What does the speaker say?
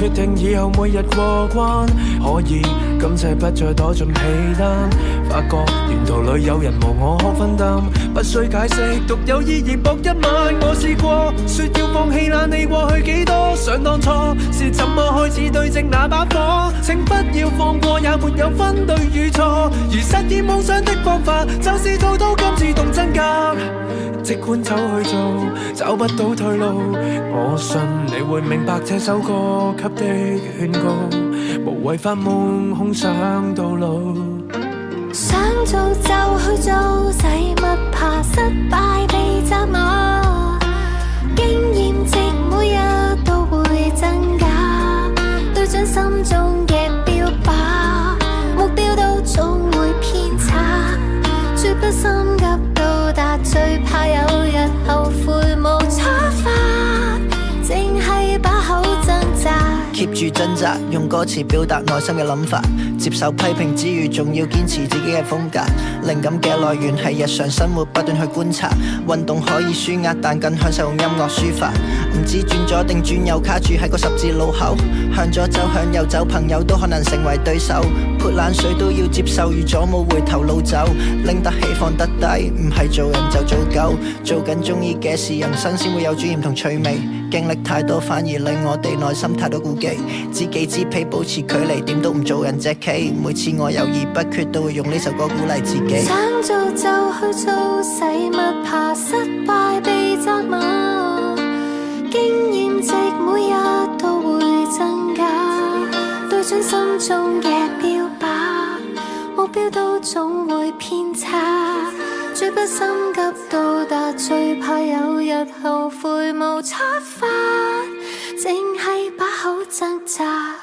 決定以後每日過關，可以今世不再躲進被單，發覺沿途裏有人無我可分擔，不需解釋，獨有意義搏一晚。我試過說要放棄懶理過去幾多，想當初是怎麼開始對正那把火，請不要放過，也沒有分對與錯，如實現夢想的方法就是做到今自動真格，即管走去做，找不到退路，我信你會明白這首歌給的勸告，無謂發夢空想到老。想做就去做，使乜怕失敗被責罵？經驗值每日都會增加，對準心中嘅標靶，目標都總會偏差，絕不心急到達，最怕有日後悔無出發，淨係把口掙扎。keep 住掙扎，用歌詞表達內心嘅諗法，接受批評之餘，仲要堅持自己嘅風格。靈感嘅來源係日常生活，不斷去觀察。運動可以舒壓，但更享受用音樂抒發。唔知轉左定轉右，卡住喺個十字路口，向左走向右走，朋友都可能成為對手。潑冷水都要接受，預咗冇回頭路走。拎得起放得低，唔係做人就做狗。做緊中意嘅事，人生先會有尊嚴同趣味。經歷太多，反而令我哋內心太多顧忌。知己知彼，保持距離，點都唔做人隻棋。每次我猶豫不決，都會用呢首歌鼓勵自己。想做就去做，使乜怕失敗被責罵？經驗值每日都會增加，對準心中嘅標靶，目標都總會偏差，絕不心急到達，最怕有日後悔無出發，淨係把口掙扎。